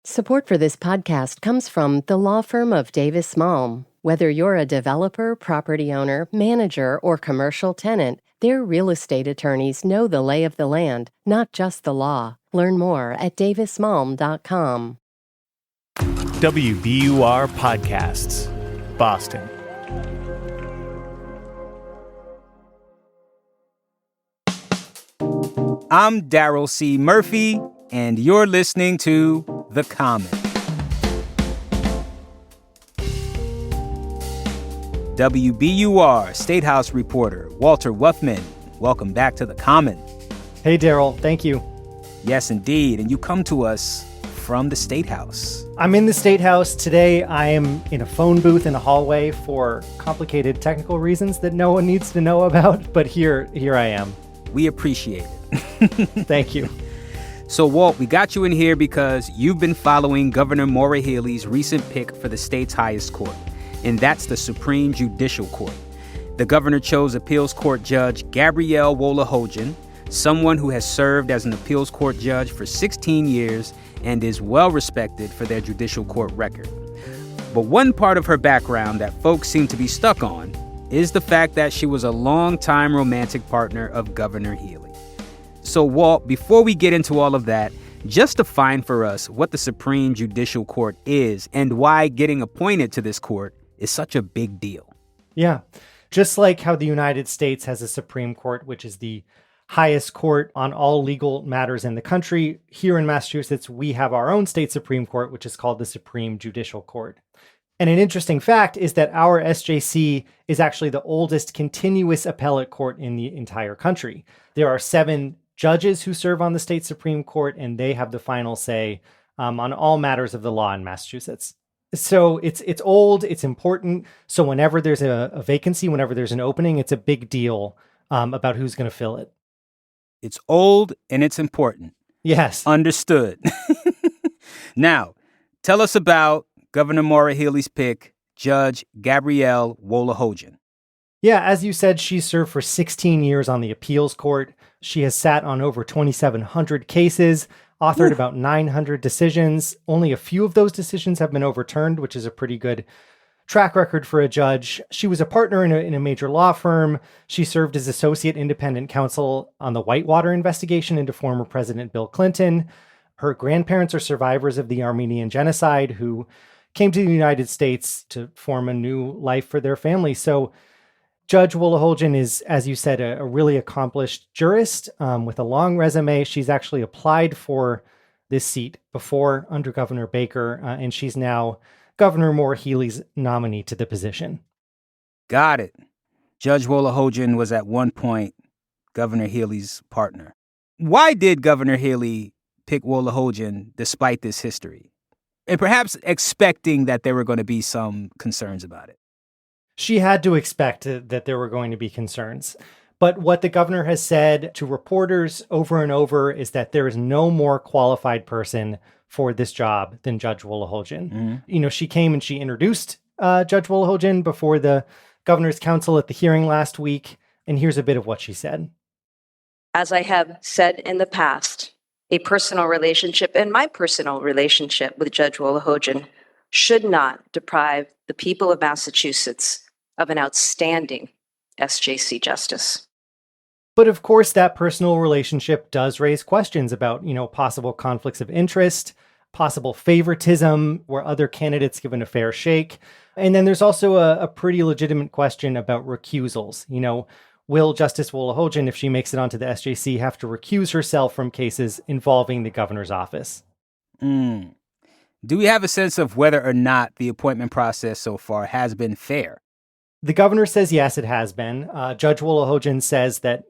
Support for this podcast comes from the law firm of Davis Malm. Whether you're a developer, property owner, manager, or commercial tenant, their real estate attorneys know the lay of the land, not just the law. Learn more at davismalm.com. WBUR Podcasts, Boston. I'm Daryl C. Murphy, and you're listening to The Common. WBUR State House reporter Walter Wuthmann, welcome back to The Common. Hey, Daryl. Thank you. Yes, indeed. And you come to us from the State House. I'm in the State House. Today, I am in a phone booth in a hallway for complicated technical reasons that no one needs to know about. But here I am. We appreciate it. Thank you. So, Walt, we got you in here because you've been following Governor Maura Healey's recent pick for the state's highest court, and that's the Supreme Judicial Court. The governor chose appeals court judge Gabrielle Wolohojian, someone who has served as an appeals court judge for 16 years and is well respected for their judicial court record. But one part of her background that folks seem to be stuck on is the fact that she was a longtime romantic partner of Governor Healey. So, Walt, before we get into all of that, just define for us what the Supreme Judicial Court is and why getting appointed to this court is such a big deal. Yeah. Just like how the United States has a Supreme Court, which is the highest court on all legal matters in the country, here in Massachusetts, we have our own state Supreme Court, which is called the Supreme Judicial Court. And an interesting fact is that our SJC is actually the oldest continuous appellate court in the entire country. There are 7 judges who serve on the state Supreme Court, and they have the final say on all matters of the law in Massachusetts. So it's old, it's important. So whenever there's a vacancy, whenever there's an opening, it's a big deal about who's going to fill it. It's old and it's important. Yes. Understood. Now, tell us about Governor Maura Healey's pick, Judge Gabrielle Wolohojian. Yeah, as you said, she served for 16 years on the appeals court. She has sat on over 2,700 cases, authored about 900 decisions. Only a few of those decisions have been overturned, which is a pretty good track record for a judge. She was a partner in a major law firm. She served as associate independent counsel on the Whitewater investigation into former President Bill Clinton. Her grandparents are survivors of the Armenian genocide who came to the United States to form a new life for their family. So Judge Wolohojian is, as you said, a really accomplished jurist with a long resume. She's actually applied for this seat before under Governor Baker, and she's now Governor Maura Healey's nominee to the position. Got it. Judge Wolohojian was at one point Governor Healey's partner. Why did Governor Healey pick Wolohojian despite this history? And perhaps expecting that there were going to be some concerns about it. She had to expect that there were going to be concerns. But what the governor has said to reporters over and over is that there is no more qualified person for this job than Judge Wolohojian. Mm-hmm. You know, she came and she introduced Judge Wolohojian before the governor's council at the hearing last week. And here's a bit of what she said. As I have said in the past, a personal relationship and my personal relationship with Judge Wolohojian should not deprive the people of Massachusetts of an outstanding SJC justice. But of course, that personal relationship does raise questions about, possible conflicts of interest, possible favoritism where other candidates given a fair shake. And then there's also a pretty legitimate question about recusals. Will Justice Wolohojian, if she makes it onto the SJC, have to recuse herself from cases involving the governor's office? Do we have a sense of whether or not the appointment process so far has been fair? The governor says, yes, it has been. Judge Wolohojian says that,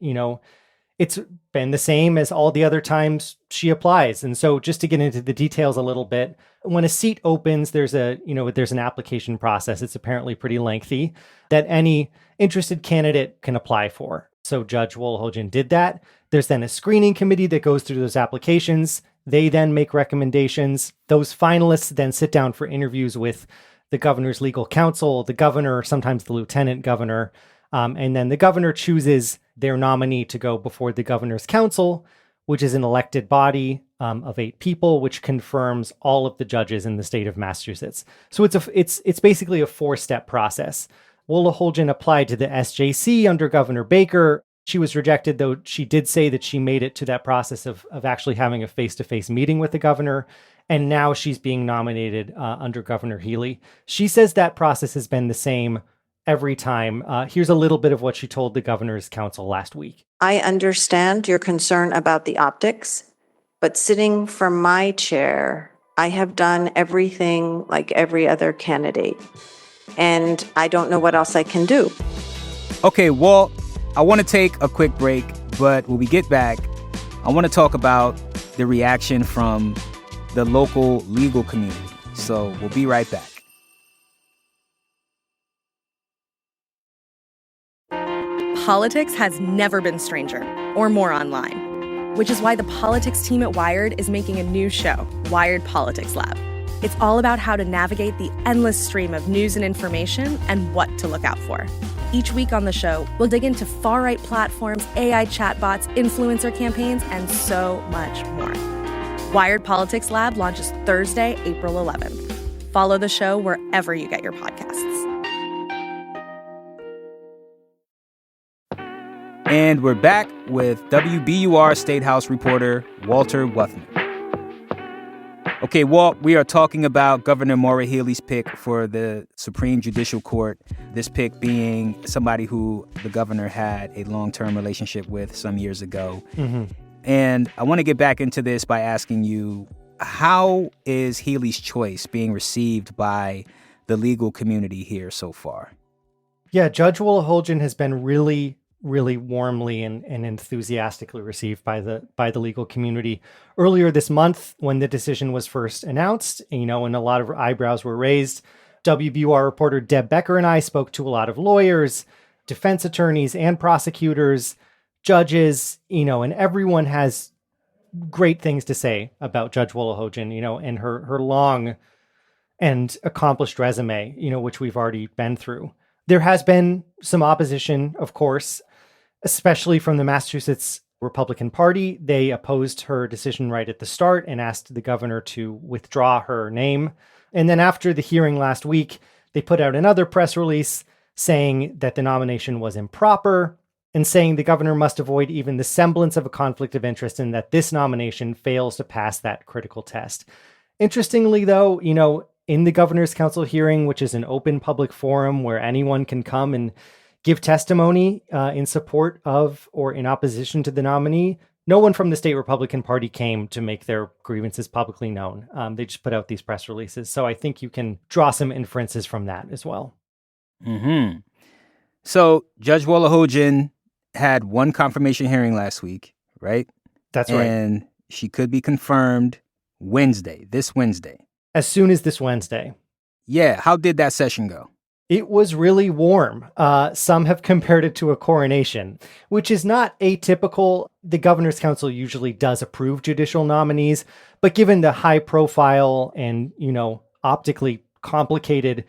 it's been the same as all the other times she applies. And so just to get into the details a little bit, when a seat opens, there's an application process. It's apparently pretty lengthy that any interested candidate can apply for. So Judge Wolohojian did that. There's then a screening committee that goes through those applications. They then make recommendations. Those finalists then sit down for interviews with the governor's legal counsel, the governor, sometimes the lieutenant governor, and then the governor chooses their nominee to go before the governor's council, which is an elected body of 8 people, which confirms all of the judges in the state of Massachusetts. So it's basically a 4-step process. Wolohojian applied to the SJC under Governor Baker. She was rejected, though she did say that she made it to that process of actually having a face-to-face meeting with the governor. And now she's being nominated under Governor Healey. She says that process has been the same every time. Here's a little bit of what she told the governor's council last week. I understand your concern about the optics, but sitting from my chair, I have done everything like every other candidate. And I don't know what else I can do. Okay, Walt, I want to take a quick break, but when we get back, I want to talk about the reaction from the local legal community. So we'll be right back. Politics has never been stranger or more online, which is why the politics team at Wired is making a new show, Wired Politics Lab. It's all about how to navigate the endless stream of news and information and what to look out for. Each week on the show, we'll dig into far-right platforms, AI chatbots, influencer campaigns, and so much more. Wired Politics Lab launches Thursday, April 11th. Follow the show wherever you get your podcasts. And we're back with WBUR State House reporter Walter Wuthmann. Okay, Walt, we are talking about Governor Maura Healey's pick for the Supreme Judicial Court, this pick being somebody who the governor had a long-term relationship with some years ago. Mm-hmm. And I want to get back into this by asking you, how is Healey's choice being received by the legal community here so far? Yeah, Judge Wolohojian has been really warmly and enthusiastically received by the legal community. Earlier this month, when the decision was first announced, and a lot of eyebrows were raised, WBUR reporter Deb Becker and I spoke to a lot of lawyers, defense attorneys, and prosecutors, judges, and everyone has great things to say about Judge Wolohojian, and her long and accomplished resume, which we've already been through. There has been some opposition, of course, especially from the Massachusetts Republican Party. They opposed her decision right at the start and asked the governor to withdraw her name. And then after the hearing last week, they put out another press release saying that the nomination was improper and saying the governor must avoid even the semblance of a conflict of interest and that this nomination fails to pass that critical test. Interestingly, though, in the governor's council hearing, which is an open public forum where anyone can come and give testimony in support of or in opposition to the nominee, no one from the state Republican Party came to make their grievances publicly known. They just put out these press releases. So I think you can draw some inferences from that as well. Mm-hmm. So Judge Wolohojian had one confirmation hearing last week, right? That's right. And she could be confirmed this Wednesday. As soon as this Wednesday. Yeah. How did that session go? It was really warm. Some have compared it to a coronation, which is not atypical. The governor's council usually does approve judicial nominees, but given the high profile and, optically complicated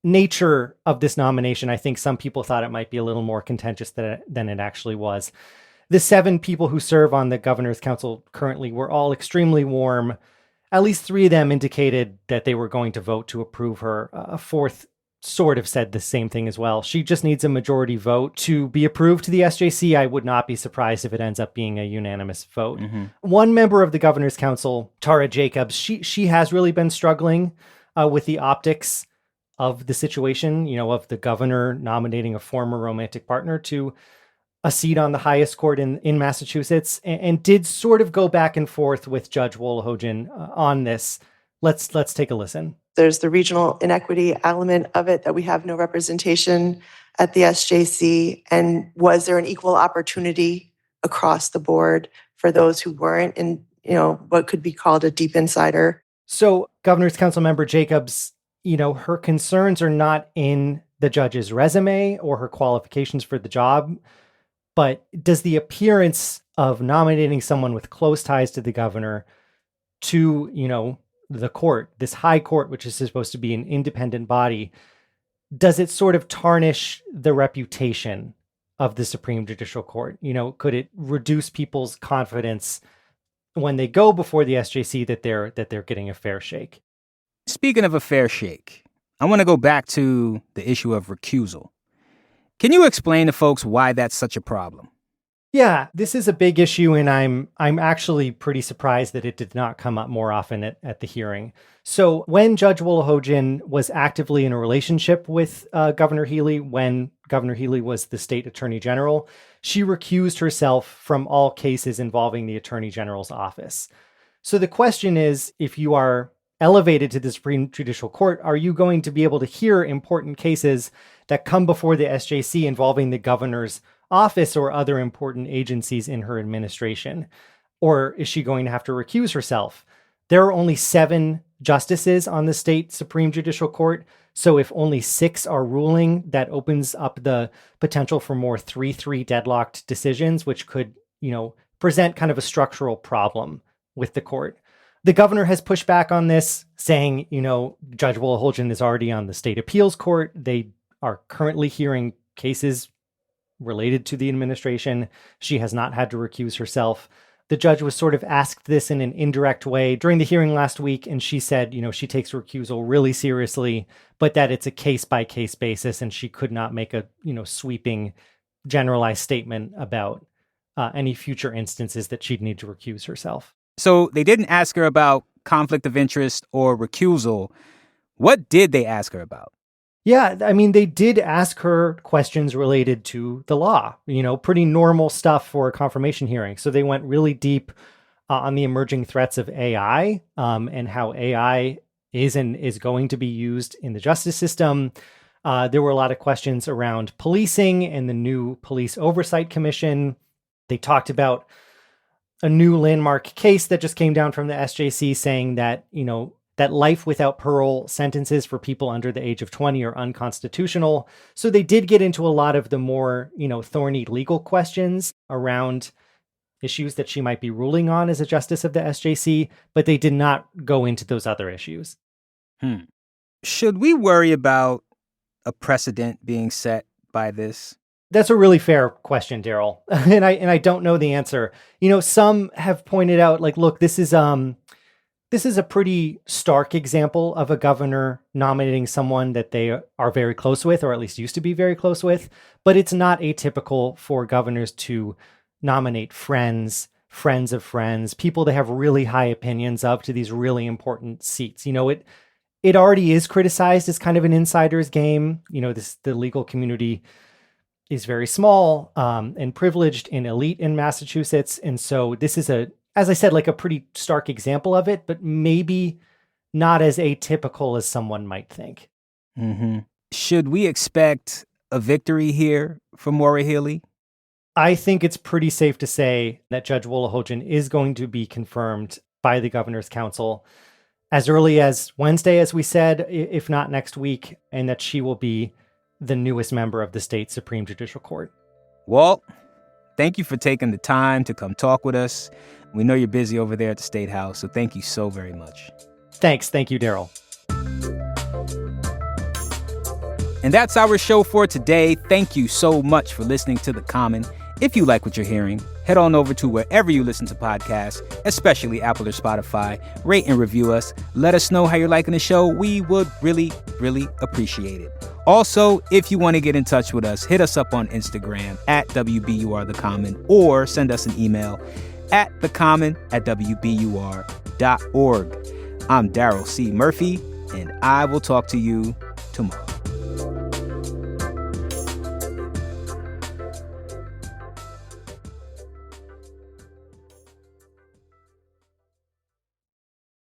nature of this nomination, I think some people thought it might be a little more contentious than it actually was. The 7 people who serve on the governor's council currently were all extremely warm. At least 3 of them indicated that they were going to vote to approve her. A 4th sort of said the same thing as well. She just needs a majority vote to be approved to the SJC. I would not be surprised if it ends up being a unanimous vote. Mm-hmm. One member of the governor's council, Tara Jacobs, she has really been struggling with the optics of the situation, of the governor nominating a former romantic partner to a seat on the highest court in Massachusetts, and did sort of go back and forth with Judge Wolohojian on this. Let's take a listen. There's the regional inequity element of it, that we have no representation at the SJC. And was there an equal opportunity across the board for those who weren't in, what could be called a deep insider? So governor's council member Jacobs, her concerns are not in the judge's resume or her qualifications for the job, but does the appearance of nominating someone with close ties to the governor to, the court, this high court, which is supposed to be an independent body, does it sort of tarnish the reputation of the Supreme Judicial Court? Could it reduce people's confidence when they go before the SJC that they're getting a fair shake? Speaking of a fair shake, I want to go back to the issue of recusal. Can you explain to folks why that's such a problem? Yeah, this is a big issue, and I'm actually pretty surprised that it did not come up more often at the hearing. So when Judge Wolohojian was actively in a relationship with Governor Healey, when Governor Healey was the state attorney general, she recused herself from all cases involving the attorney general's office. So the question is, if you are elevated to the Supreme Judicial Court, are you going to be able to hear important cases that come before the SJC involving the governor's office or other important agencies in her administration? Or is she going to have to recuse herself? There are only 7 justices on the state Supreme Judicial Court. So if only 6 are ruling, that opens up the potential for more 3-3 deadlocked decisions, which could, present kind of a structural problem with the court. The governor has pushed back on this, saying, Judge Wolohojian is already on the state appeals court. They are currently hearing cases related to the administration. She has not had to recuse herself. The judge was sort of asked this in an indirect way during the hearing last week, and she said, she takes recusal really seriously, but that it's a case-by-case basis, and she could not make a, sweeping, generalized statement about any future instances that she'd need to recuse herself. So they didn't ask her about conflict of interest or recusal. What did they ask her about? Yeah, they did ask her questions related to the law, pretty normal stuff for a confirmation hearing. So they went really deep on the emerging threats of AI and how AI is going to be used in the justice system. There were a lot of questions around policing and the new Police Oversight Commission. They talked about a new landmark case that just came down from the SJC saying that, that life without parole sentences for people under the age of 20 are unconstitutional. So they did get into a lot of the more, thorny legal questions around issues that she might be ruling on as a justice of the SJC, but they did not go into those other issues. Should we worry about a precedent being set by this? That's a really fair question, Daryl. and I don't know the answer. Some have pointed out, look, this is a pretty stark example of a governor nominating someone that they are very close with, or at least used to be very close with. But it's not atypical for governors to nominate friends of friends, people they have really high opinions of to these really important seats. It already is criticized as kind of an insider's game. The legal community is very small and privileged and elite in Massachusetts. And so this is as I said, a pretty stark example of it, but maybe not as atypical as someone might think. Mm-hmm. Should we expect a victory here for Maura Healey? I think it's pretty safe to say that Judge Wolohojian is going to be confirmed by the Governor's Council as early as Wednesday, as we said, if not next week, and that she will be the newest member of the state Supreme Judicial Court. Walt, thank you for taking the time to come talk with us. We know you're busy over there at the State House, so thank you so very much. Thanks. Thank you, Daryl. And that's our show for today. Thank you so much for listening to The Common. If you like what you're hearing, head on over to wherever you listen to podcasts, especially Apple or Spotify. Rate and review us. Let us know how you're liking the show. We would really, really appreciate it. Also, if you want to get in touch with us, hit us up on Instagram at WBUR The Common, or send us an email at thecommon@wbur.org. I'm Daryl C. Murphy, and I will talk to you tomorrow.